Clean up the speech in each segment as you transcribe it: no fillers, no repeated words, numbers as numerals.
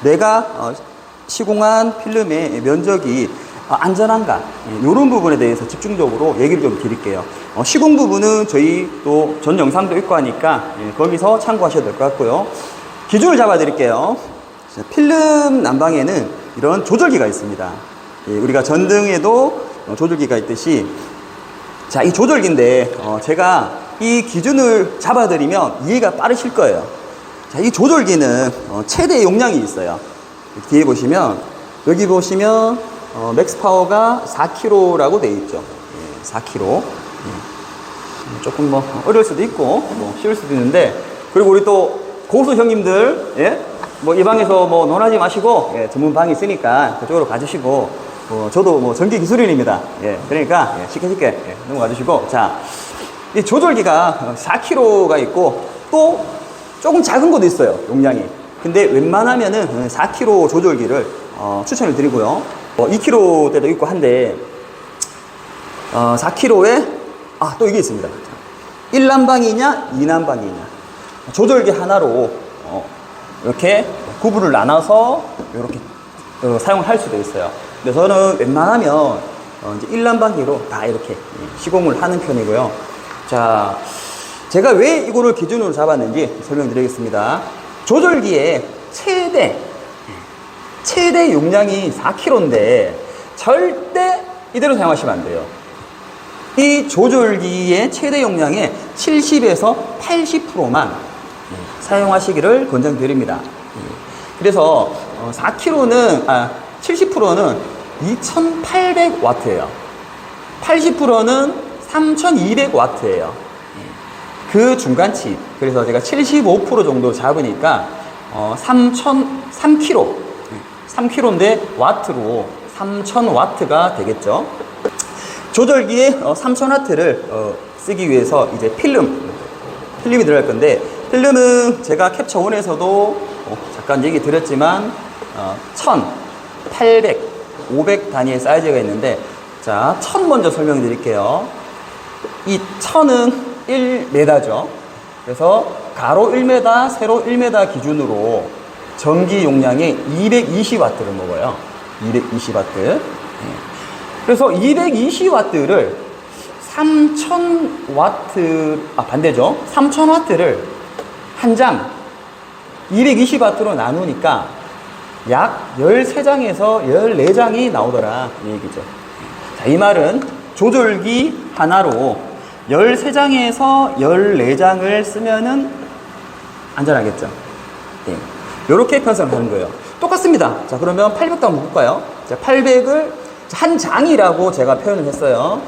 내가 시공한 필름의 면적이 안전한가, 이런 부분에 대해서 집중적으로 얘기를 좀 드릴게요. 시공 부분은 저희 또 전 영상도 있고 하니까 거기서 참고하셔도 될 것 같고요. 기준을 잡아 드릴게요. 필름 난방에는 이런 조절기가 있습니다. 우리가 전등에도 조절기가 있듯이, 자, 이 조절기인데 제가 이 기준을 잡아 드리면 이해가 빠르실 거예요. 자, 이 조절기는 최대 용량이 있어요. 뒤에 보시면, 여기 보시면 맥스 파워가 4kg라고 되어 있죠. 4kg. 조금 뭐 어려울 수도 있고 뭐 쉬울 수도 있는데, 그리고 우리 또 고수 형님들, 뭐 이 방에서 뭐 논하지 마시고, 전문 방이 있으니까 그쪽으로 가주시고, 저도 뭐 전기 기술인입니다. 그러니까 쉽게 넘어가 주시고. 자, 이 조절기가 4kg가 있고 또 조금 작은 것도 있어요, 용량이. 근데 웬만하면은 4kg 조절기를 추천을 드리고요. 2kg대도 있고 한데, 4kg에 또 이게 있습니다. 1난방이냐 2난방이냐, 조절기 하나로 이렇게 구분을 나눠서 이렇게 사용을 할 수도 있어요. 근데 저는 웬만하면 이제 1난방기로 다 이렇게 시공을 하는 편이고요. 자, 제가 왜 이거를 기준으로 잡았는지 설명드리겠습니다. 조절기의 최대 용량이 4kg인데 절대 이대로 사용하시면 안 돼요. 이 조절기의 최대 용량의 70에서 80%만 사용하시기를 권장드립니다. 그래서 4kg는 70%는 2800W예요. 80%는 3200W예요. 그 중간치. 그래서 제가 75% 정도 잡으니까 3kg인데 와트로 3000W가 되겠죠. 조절기에 3000W를 쓰기 위해서 이제 필름이 들어갈 건데, 필름은 제가 캡처1에서도 잠깐 얘기 드렸지만 1000, 800, 500 단위의 사이즈가 있는데, 자, 1000 먼저 설명드릴게요. 이 1000은 1m죠. 그래서 가로 1m, 세로 1m 기준으로 전기 용량이 220W를 먹어요. 220W. 그래서 220W를 3000W를 한 장 220W로 나누니까 약 13장에서 14장이 나오더라, 이 얘기죠. 자, 이 말은 조절기 하나로 13장에서 14장을 쓰면은 안전하겠죠. 이렇게 편성을 하는 거예요. 똑같습니다. 자, 그러면 800도 한번 볼까요? 자, 800을 한 장이라고 제가 표현을 했어요.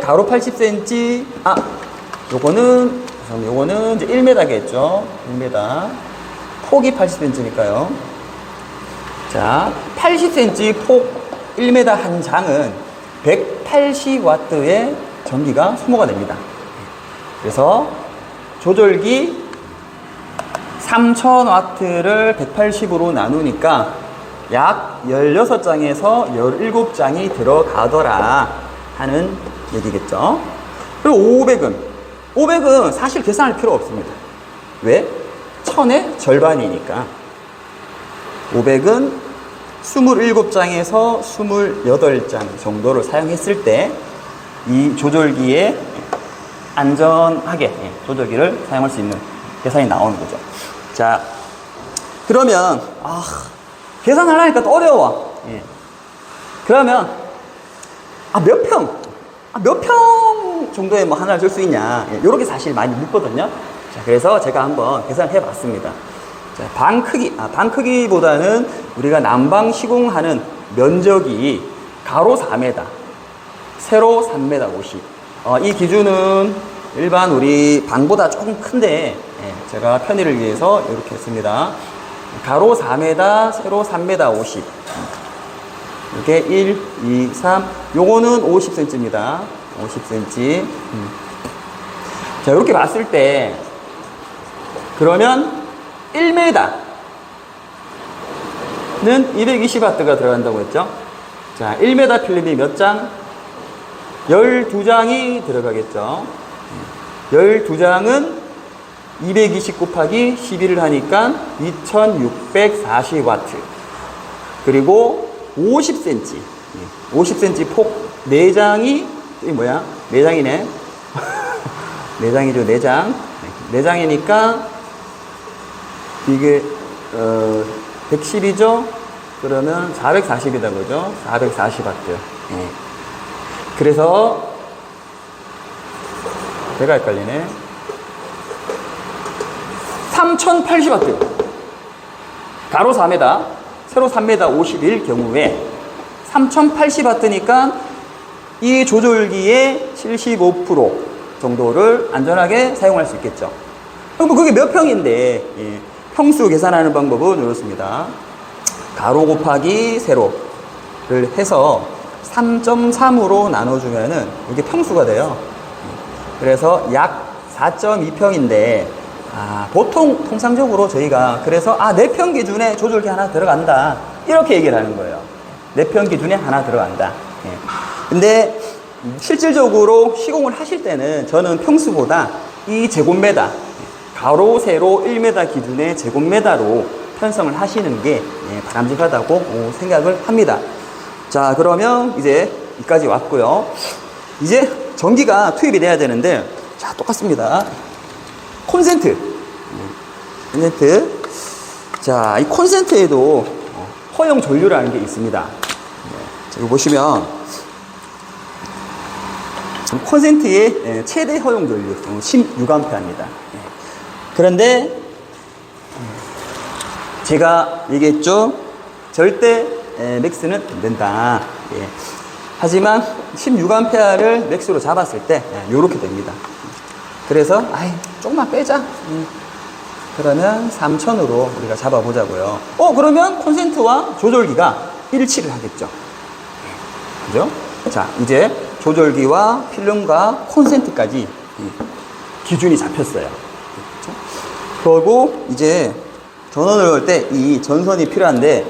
가로 80cm, 요거는 이제 1m겠죠. 1m. 폭이 80cm니까요. 자, 80cm 폭 1m 한 장은 180W의 전기가 소모가 됩니다. 그래서 조절기 3000W를 180으로 나누니까 약 16장에서 17장이 들어가더라 하는 얘기겠죠. 그리고 500은 사실 계산할 필요 없습니다. 왜? 1000의 절반이니까. 500은 27장에서 28장 정도를 사용했을 때 이 조절기에 안전하게 조절기를 사용할 수 있는 계산이 나오는 거죠. 자, 그러면 계산하려니까 또 어려워. 그러면 몇 평 정도에 뭐 하나를 쓸 수 있냐, 요렇게 사실 많이 묻거든요. 자, 그래서 제가 한번 계산을 해 봤습니다. 자, 방 크기보다는 우리가 난방 시공하는 면적이 가로 4m, 세로 3m 50. 이 기준은 일반 우리 방보다 조금 큰데, 제가 편의를 위해서 이렇게 했습니다. 가로 4m, 세로 3m 50. 이렇게 1, 2, 3. 요거는 50cm입니다. 50cm. 자, 이렇게 봤을 때, 그러면 1m는 220W가 들어간다고 했죠? 자, 1m 필름이 몇 장? 12장이 들어가겠죠. 12장은 220 곱하기 11을 하니까 2640와트. 그리고 50cm. 50cm 폭 4장이, 이게 뭐야? 4장이네. 4장이죠, 4장. 4장이니까, 이게, 110이죠? 그러면 440이다, 그죠? 440와트. 예. 그래서, 배가 헷갈리네. 3080와트. 가로 4m, 세로 3m 50일 경우에 3080와트니까 이 조절기의 75% 정도를 안전하게 사용할 수 있겠죠. 그럼 그게 몇 평인데, 예. 평수 계산하는 방법은 이렇습니다. 가로 곱하기 세로를 해서 3.3으로 나눠주면은 이게 평수가 돼요. 그래서 약 4.2평인데, 보통 통상적으로 저희가 그래서 4평 기준에 조절기 하나 들어간다, 이렇게 얘기를 하는 거예요. 4평 기준에 하나 들어간다. 예. 근데 실질적으로 시공을 하실 때는 저는 평수보다 이 제곱미터, 가로 세로 1m 기준의 제곱미터로 편성을 하시는 게 바람직하다고 생각을 합니다. 자, 그러면 이제 여기까지 왔고요. 이제 전기가 투입이 돼야 되는데, 자, 똑같습니다. 콘센트. 자, 이 콘센트에도 허용 전류라는 게 있습니다. 자, 이거 보시면 콘센트의 최대 허용 전류 16A입니다. 그런데 제가 얘기했죠. 절대 맥스는 안 된다. 예. 하지만 16A를 맥스로 잡았을 때 이렇게 됩니다. 그래서 조금만 빼자. 그러면 3000으로 우리가 잡아보자고요. 그러면 콘센트와 조절기가 일치를 하겠죠. 그죠? 자, 이제 조절기와 필름과 콘센트까지 기준이 잡혔어요. 그렇죠? 그리고 이제 전원을 걸 때 이 전선이 필요한데,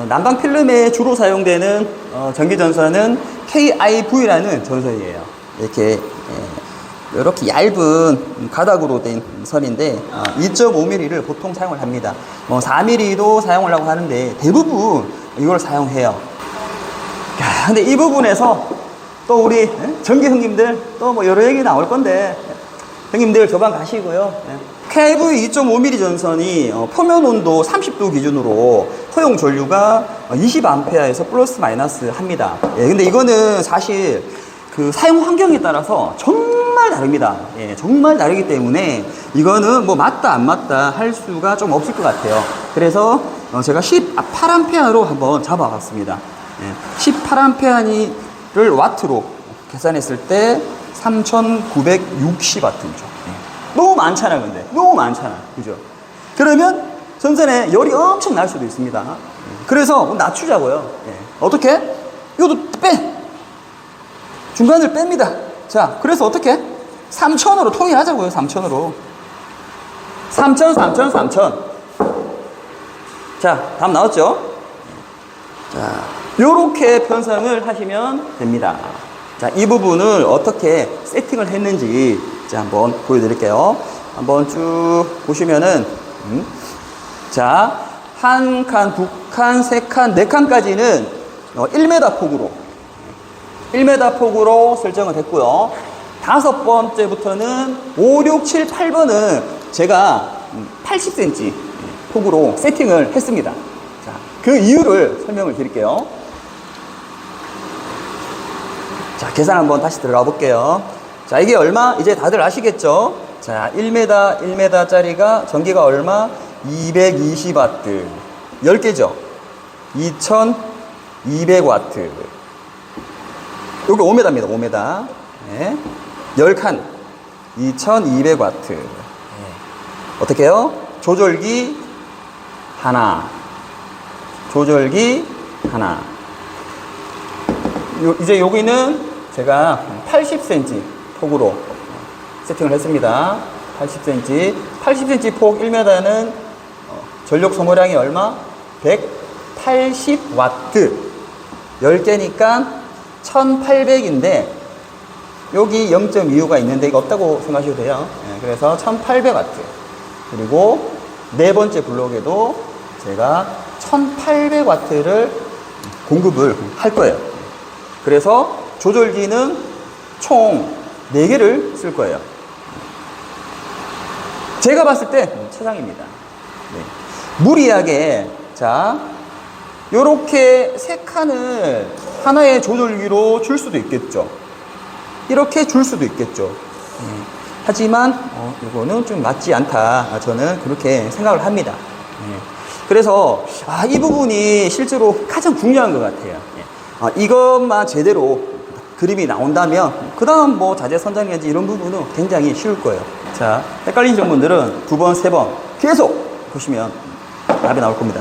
난방 필름에 주로 사용되는 전기 전선은 KIV라는 전선이에요. 이렇게 얇은 가닥으로 된 선인데 2.5mm를 보통 사용을 합니다. 4mm도 사용을 하고 하는데 대부분 이걸 사용해요. 근데 이 부분에서 또 우리 전기 형님들 또 뭐 여러 얘기 나올 건데, 형님들 저방 가시고요. KIV 2.5mm 전선이 표면 온도 30도 기준으로 허용 전류가 20A에서 플러스 마이너스 합니다. 근데 이거는 사실 그 사용 환경에 따라서 정말 다릅니다. 정말 다르기 때문에 이거는 뭐 맞다 안 맞다 할 수가 좀 없을 것 같아요. 그래서 제가 18A로 한번 잡아봤습니다. 18A를 와트로 계산했을 때 3960W죠. 너무 많잖아, 근데. 너무 많잖아. 그죠? 그러면 전선에 열이 엄청 날 수도 있습니다. 그래서 낮추자고요. 어떻게? 이것도 빼! 중간을 뺍니다. 자, 그래서 어떻게? 3000으로 통일하자고요, 3000으로. 3000. 자, 답 나왔죠? 자, 요렇게 편성을 하시면 됩니다. 자, 이 부분을 어떻게 세팅을 했는지 자, 한번 보여드릴게요. 한번 쭉 보시면은, 자, 한 칸, 두 칸, 세 칸, 네 칸까지는 1m 폭으로 1m 폭으로 설정을 했고요. 5번째부터는 5, 6, 7, 8번은 제가 80cm 폭으로 세팅을 했습니다. 자, 그 이유를 설명을 드릴게요. 자, 계산 한번 다시 들어가 볼게요. 자, 이게 얼마? 이제 다들 아시겠죠? 자, 1m 짜리가 전기가 얼마? 220W. 10개죠? 2200W. 여기 5m입니다, 5m. 네. 10칸. 2200W. 네. 어떻게 해요? 조절기 하나. 조절기 하나. 이제 여기는 제가 80cm 폭으로 세팅을 했습니다. 80cm. 80cm 폭 1m는 전력 소모량이 얼마? 180W. 10개니까 1800인데 여기 0.25가 있는데 이거 없다고 생각하셔도 돼요. 예, 그래서 1800W. 그리고 네 번째 블록에도 제가 1800W를 공급을 할 거예요. 그래서 조절기는 총 4개를 쓸 거예요. 제가 봤을 때 최상입니다. 네. 무리하게, 자, 요렇게 3칸을 하나의 조절기로 줄 수도 있겠죠. 이렇게 줄 수도 있겠죠. 하지만 이거는 좀 맞지 않다. 저는 그렇게 생각을 합니다. 그래서 이 부분이 실제로 가장 중요한 것 같아요. 이것만 제대로 그림이 나온다면 그 다음 뭐 자재 선장이라든지 이런 부분은 굉장히 쉬울 거예요. 자, 헷갈리시는 분들은 2번, 3번 계속 보시면 답이 나올 겁니다.